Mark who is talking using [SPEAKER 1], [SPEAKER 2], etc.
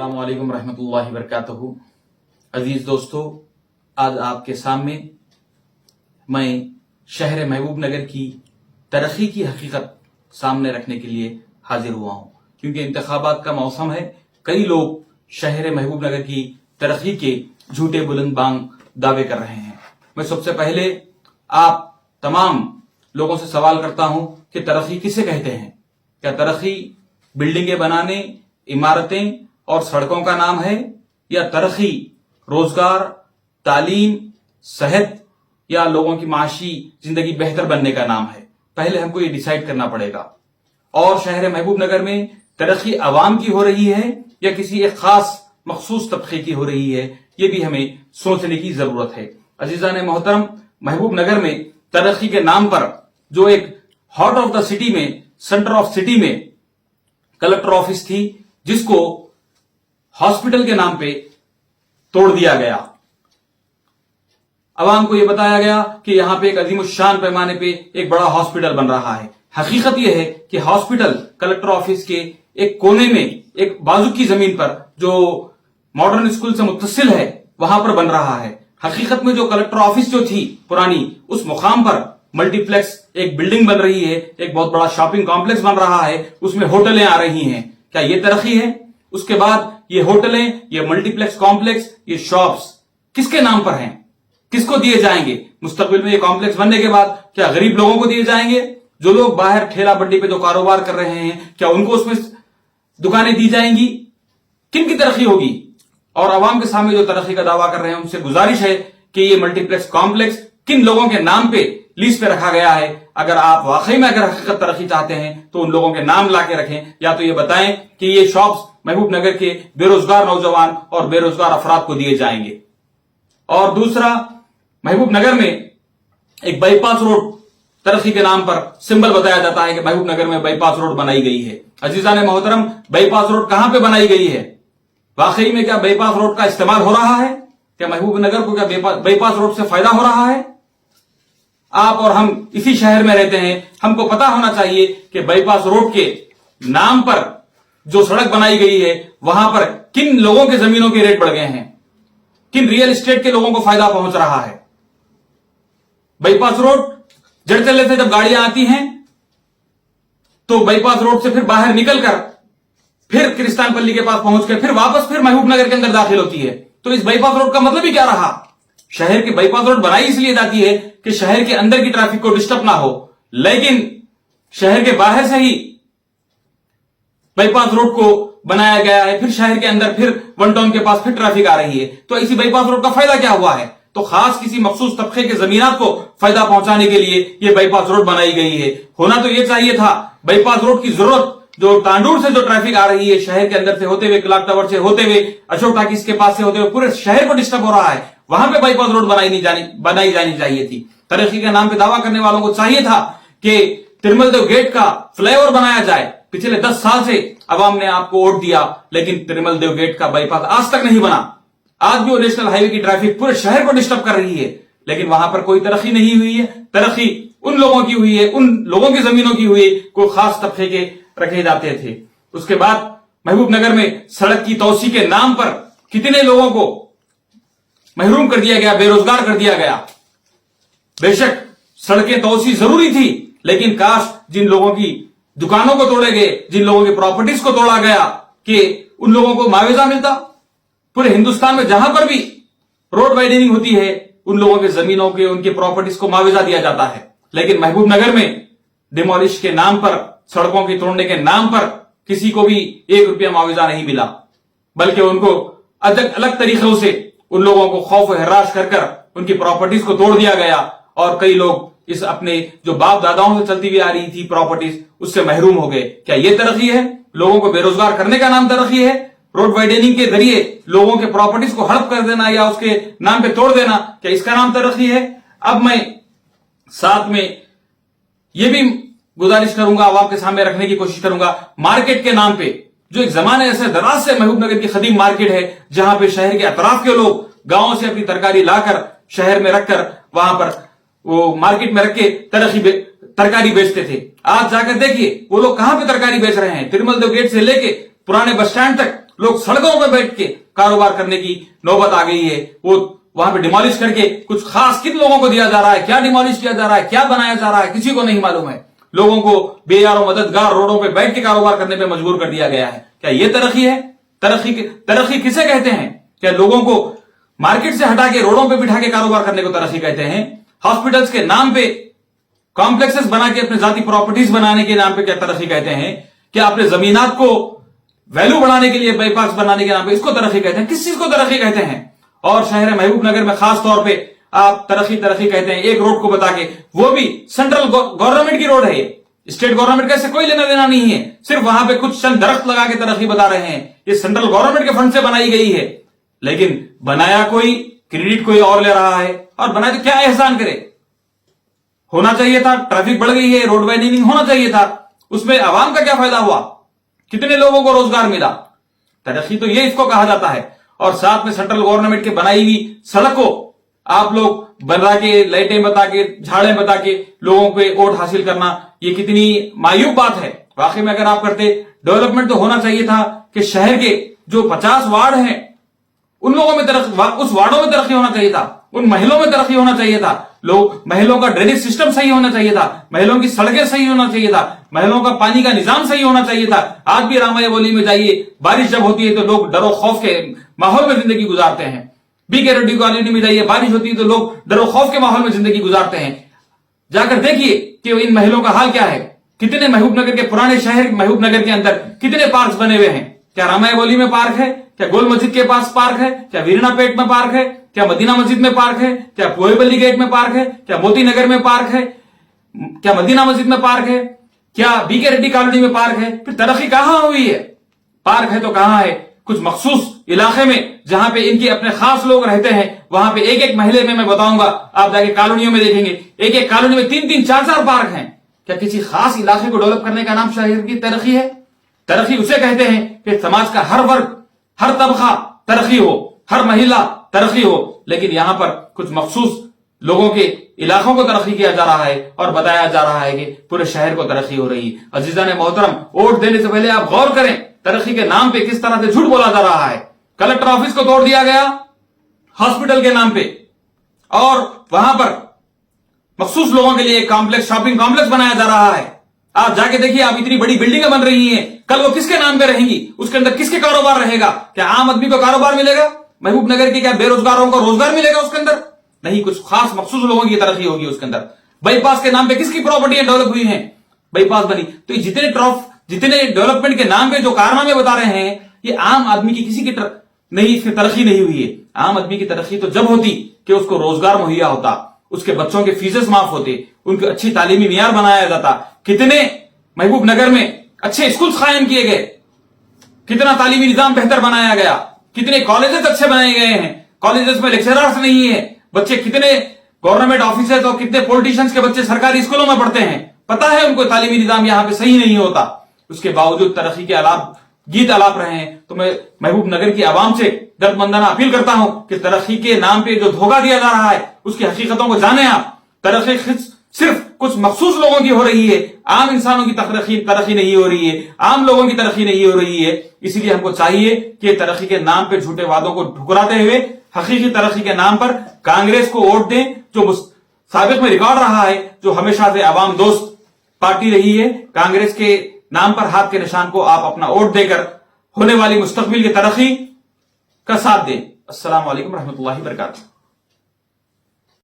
[SPEAKER 1] अस्सलाम वालेकुम रहमतुल्लाहि व बरकातहू। अजीज दोस्तों, आज आपके सामने मैं शहर महबूब नगर की तरक्की की हकीकत सामने रखने के लिए हाजिर हुआ हूं, क्योंकि इंतखाबात का मौसम है। कई लोग शहर महबूब नगर की तरक्की के झूठे बुलंद बांग दावे कर रहे हैं। मैं सबसे पहले आप तमाम लोगों से सवाल करता हूं कि तरक्की किसे कहते हैं? क्या तरक्की बिल्डिंगें बनाने, इमारतें और सड़कों का नाम है, या तरक्की रोजगार, तालीम, सेहत या लोगों की माशी जिंदगी बेहतर बनने का नाम है? पहले हमको ये डिसाइड करना पड़ेगा। और शहर महबूब नगर में तरक्की आवाम की हो रही है या किसी एक खास मखसूस तबके की हो रही है, ये भी हमें सोचने की जरूरत है। अजीजान मोहतरम, महबूब नगर में तरक्की के नाम पर जो एक हार्ट ऑफ द सिटी में, सेंटर ऑफ सिटी में कलेक्टर ऑफिस थी, जिसको हॉस्पिटल के नाम पे तोड़ दिया गया। अवाम को यह बताया गया कि यहां पे एक अजीमुशान पैमाने पे एक बड़ा हॉस्पिटल बन रहा है। हकीकत यह है कि हॉस्पिटल कलेक्टर ऑफिस के एक कोने में, एक बाजू की जमीन पर जो मॉडर्न स्कूल से मुत्तसिल है, वहां पर बन रहा है। हकीकत में जो कलेक्टर ऑफिस जो थी पुरानी, उस मुकाम पर मल्टीप्लेक्स एक बिल्डिंग बन रही है, एक बहुत बड़ा शॉपिंग कॉम्प्लेक्स बन रहा है, उसमें होटलें आ रही हैं। क्या ये तरक्की है? उसके बाद ये होटलें, ये मल्टीप्लेक्स कॉम्प्लेक्स, ये शॉप्स किसके नाम पर हैं? किसको दिए जाएंगे? मुस्तकबिल में ये कॉम्प्लेक्स बनने के बाद क्या गरीब लोगों को दिए जाएंगे? जो लोग बाहर ठेला बड्डी पे जो कारोबार कर रहे हैं, क्या उनको उसमें दुकानें दी जाएंगी? किन की तरक्की होगी? और आवाम के सामने जो तरक्की का दावा कर रहे हैं, उनसे गुजारिश है कि ये मल्टीप्लेक्स कॉम्प्लेक्स किन लोगों के नाम पे लीज पे रखा गया है। अगर आप वाकई में अगर हकीकत तरक्की चाहते हैं तो उन लोगों के नाम ला के रखें, या तो ये बताएं कि ये शॉप्स महबूब नगर के बेरोजगार नौजवान और बेरोजगार अफराद को दिए जाएंगे। और दूसरा, महबूब नगर में एक बाईपास रोड तरक्की के नाम पर सिंबल बताया जाता है कि महबूब नगर में बाईपास रोड बनाई गई है। अजीजान मोहतरम, बाईपास रोड कहां पे बनाई गई है? वाकई में क्या बाईपास रोड का इस्तेमाल हो रहा है? क्या महबूब नगर को क्या बाईपास रोड से फायदा हो रहा है? आप और हम इसी शहर में रहते हैं, हमको पता होना चाहिए कि बाईपास रोड के नाम पर जो सड़क बनाई गई है, वहां पर किन लोगों के जमीनों के रेट बढ़ गए हैं, किन रियल एस्टेट के लोगों को फायदा पहुंच रहा है। बाईपास रोड जड़चल्ले से जब गाड़ियां आती हैं तो बाईपास रोड से फिर बाहर निकलकर फिर क्रिस्तान पल्ली के पास पहुंचकर फिर वापस फिर महबूब नगर के अंदर दाखिल होती है। तो इस बाईपास रोड का मतलब ही क्या रहा? शहर की बाईपास रोड बनाई इसलिए जाती है कि शहर के अंदर की ट्रैफिक को डिस्टर्ब ना हो, लेकिन शहर के बाहर से ही बाईपास रोड को बनाया गया है, फिर शहर के अंदर फिर वन टाउन के पास फिर ट्रैफिक आ रही है। तो इसी बाईपास रोड का फायदा क्या हुआ है? तो खास किसी मखसूस तबके के जमीनात को फायदा पहुंचाने के लिए यह बाईपास रोड बनाई गई है। होना तो यह चाहिए था, बाईपास रोड की जरूरत जो तांडूर से जो ट्रैफिक आ रही है, शहर के अंदर से होते हुए, क्लॉक टावर से होते हुए, अशोक टाकिस के पास से होते हुए पूरे शहर को डिस्टर्ब हो रहा है, वहां पे बाईपास रोड बनाई जानी चाहिए थी। तरक्की के नाम पे दावा करने वालों को चाहिए था कि तिरुमल देव गेट का फ्लाईओवर बनाया जाए। पिछले 10 साल से अवाम ने आपको वोट दिया, लेकिन तिरुमल देव गेट का बाईपास आज तक नहीं बना। आज भी वो नेशनल हाईवे की ट्रैफिक पूरे शहर को डिस्टर्ब कर रही है, लेकिन वहां पर कोई तरक्की नहीं हुई है। तरक्की उन लोगों की हुई है, उन लोगों की जमीनों की हुई है, कोई खास तबके के रखे जाते थे। उसके बाद महबूब नगर में सड़क की तोसी के नाम पर कितने लोगों को महरूम कर दिया गया, बेरोजगार कर दिया गया। बेशक सड़कें तोसी जरूरी थी, लेकिन काश जिन लोगों की दुकानों को तोड़े गए, जिन लोगों की प्रॉपर्टीज को तोड़ा गया, कि उन लोगों को मुआवजा मिलता। पूरे हिंदुस्तान में जहां पर भी रोड वाइडनिंग होती है, उन लोगों के जमीनों के, उनके प्रॉपर्टीज को मुआवजा दिया जाता है। लेकिन महबूब नगर में डिमोलिश के नाम पर, सड़कों के तोड़ने के नाम पर किसी को भी 1 रुपया मुआवजा नहीं मिला, बल्कि उनको अलग तरीकों से उन लोगों को खौफ और हरास कर उनकी प्रॉपर्टीज को तोड़ दिया गया। और कई लोग इस अपने जो बाप दादाओं से चलती हुई आ रही थी प्रॉपर्टीज, उससे महरूम हो गए। क्या यह तरक्की है? लोगों को बेरोजगार करने का नाम तरक्की है? रोड वाइडनिंग के जरिए लोगों के प्रॉपर्टीज को हड़प कर देना या उसके नाम पे तोड़ देना, क्या इसका नाम तरक्की है? अब मैं साथ में यह भी गुजारिश करूंगा, आवाम के सामने रखने की कोशिश करूंगा, मार्केट के नाम पे जो एक जमाने ऐसे दराज से महबूब नगर की खदीम मार्केट है, जहां पे शहर के अतराफ के लोग गांवों से अपनी तरकारी लाकर शहर में रखकर वहां पर वो मार्केट में रख के तरकारी बेचते थे। आज जाकर देखिए वो लोग कहां पे तरकारी बेच रहे हैं। तिरुमल देव गेट से लेके पुराने बस स्टैंड तक लोग सड़कों पर बैठ के कारोबार करने की नौबत आ गई है। वो वहां पे डिमोलिश करके कुछ खास किन लोगों को दिया जा रहा है, क्या डिमोलिश किया जा रहा है, क्या बनाया जा रहा है, किसी को नहीं मालूम है। लोगों को बेयारो मददगार रोडों पे बैठ के कारोबार करने पे मजबूर कर दिया गया है। क्या ये तरक्की है? तरक्की किसे कहते हैं? क्या लोगों को मार्केट से हटा के रोडों पे बिठा के कारोबार करने को तरक्की कहते हैं? हॉस्पिटल्स के नाम पे कॉम्प्लेक्सेस बना के अपने जाती प्रॉपर्टीज बनाने के नाम पे क्या तरक्की कहते हैं? क्या अपने जमीनात को वैल्यू बढ़ाने के लिए बाईपास बनाने के नाम पे इसको तरक्की कहते हैं? किस चीज को तरक्की कहते हैं? और शहर महबूब नगर में खास तौर पे आप तरक्की कहते हैं एक रोड को बता के, वो भी सेंट्रल गवर्नमेंट की रोड है। स्टेट गवर्नमेंट का इससे कोई लेना देना नहीं है। सिर्फ वहां पे कुछ चंद दरख्त लगा के तरक्की बता रहे हैं। ये सेंट्रल गवर्नमेंट के फंड से बनाई गई है, लेकिन बनाया कोई, क्रेडिट कोई और ले रहा है। और बनाए तो क्या एहसान करे? होना चाहिए था, ट्रैफिक बढ़ गई है, रोड वाइडनिंग होना चाहिए था, उसमें आवाम का क्या फायदा हुआ? कितने लोगों को रोजगार मिला? तरक्की तो ये इसको कहा जाता है। और साथ में सेंट्रल गवर्नमेंट की बनाई हुई सड़क को आप लोग बना के, लाइटें बता के, झाड़ें बता के लोगों पे वोट हासिल करना, ये कितनी मायूब बात है। वाकई में अगर आप करते, डेवलपमेंट तो होना चाहिए था कि शहर के जो 50 वार्ड हैं उन लोगों में उस वार्डों में तरक्की होना चाहिए था, उन महलों में तरक्की होना चाहिए था। महलों का ड्रेनेज सिस्टम सही होना चाहिए था, महलों की सड़कें सही होना चाहिए था, महलों का पानी का निजाम सही होना चाहिए था। आज भी रामाया बोली में जाइए, बारिश जब होती है तो लोग डरो खौफ के माहौल में जिंदगी गुजारते हैं। बीके रेड्डी कॉलोनी में जाइए, बारिश होती है तो लोग डरो खौफ के माहौल में जिंदगी गुजारते हैं। जाकर देखिए कि इन महलों का हाल क्या है। कितने महबूब नगर के पुराने शहर महबूब नगर के अंदर कितने पार्क बने हुए हैं? क्या रामाया बोली में पार्क है? क्या गोल मस्जिद के पास पार्क है? क्या वीरना पेट में पार्क है? क्या मदीना मस्जिद में पार्क है? क्या पोएबली गेट में पार्क है? क्या मोती नगर में पार्क है? क्या मदीना मस्जिद में पार्क है? क्या बीके रेड्डी कॉलोनी में पार्क है? फिर तरक्की कहां हुई है? पार्क है तो कहां है? कुछ मखसूस इलाके में जहां पे इनके अपने खास लोग रहते हैं, वहां पे एक एक महल्ले में मैं बताऊंगा, आप जाके कॉलोनियों में देखेंगे, एक एक कॉलोनी में 3-3, 4-4 पार्क हैं। क्या किसी खास इलाके को डेवलप करने का नाम शहर की तरक्की है? तरक्की उसे कहते हैं कि समाज का हर वर्ग, हर तबका तरक्की हो, हर महिला तरक्की हो। लेकिन यहां पर कुछ मखसूस लोगों के इलाकों को तरक्की किया जा रहा है और बताया जा रहा है कि पूरे शहर को तरक्की हो रही है। अजीजा ने मोहतरम, वोट देने से पहले आप गौर करें तरक्की के नाम पे किस तरह से झूठ बोला जा रहा है। कलेक्टर ऑफिस को तोड़ दिया गया हॉस्पिटल के नाम पे, और वहां पर मखसूस लोगों के लिए एक कॉम्प्लेक्स, शॉपिंग कॉम्प्लेक्स बनाया जा रहा है। आप जाके देखिए, आप इतनी बड़ी बिल्डिंगें बन रही हैं, कल वो किसके नाम पे रहेंगी? उसके अंदर किसके कारोबार रहेगा? क्या आम आदमी को कारोबार मिलेगा? महबूब नगर के क्या बेरोजगारों को रोजगार मिलेगा उसके अंदर? नहीं, कुछ खास मखसूस लोगों की तरक्की होगी उसके अंदर। बाईपास के नाम पे किसकी प्रॉपर्टियां डेवलप हुई हैं? बाईपास बनी तो जितने डेवलपमेंट के नाम पे जो कारनामे बता रहे हैं, ये आम आदमी की किसी की नहीं, इसमें तरक्की नहीं हुई है। आम आदमी की तरक्की तो जब होती कि उसको रोजगार मुहैया होता, उसके बच्चों के फीसेस माफ होते, उनकी अच्छी तालीमी मियार बनाया जाता। कितने महबूब नगर में अच्छे स्कूल कायम किए गए, कितना तालीमी निजाम बेहतर बनाया गया, कितने कॉलेजेस अच्छे बनाए गए हैं। कॉलेजेस में लेक्चरर्स नहीं है, बच्चे कितने गवर्नमेंट ऑफिसर्स और कितने पॉलिटिशियंस के बच्चे सरकारी स्कूलों में पढ़ते हैं। पता है उनको तालीमी निजाम यहां पे सही नहीं होता, उसके बावजूद तरक्की के गीत आलाप रहे हैं। तो मैं महबूब नगर की आवाम से दर्दमंदाना अपील करता हूं कि तरक्की के नाम पे जो धोखा दिया जा रहा है उसकी हकीकतों को जाने। आप तरक्की सिर्फ कुछ मखसूस लोगों की हो रही है, आम इंसानों की तरक्की नहीं हो रही है, आम लोगों की तरक्की नहीं हो रही है। इसलिए हमको चाहिए कि तरक्की के नाम पे झूठे वादों को ठुकराते हुए हकीकी तरक्की के नाम पर कांग्रेस को वोट दें, जो साबिक में रिकॉर्ड रहा है, जो हमेशा से आवाम दोस्त पार्टी रही है। कांग्रेस के नाम पर हाथ के निशान को आप अपना वोट देकर होने वाली मुस्तकबिल की तरक्की का साथ दें। अस्सलाम वालेकुम रहमतुल्लाहि व बरकातुहू।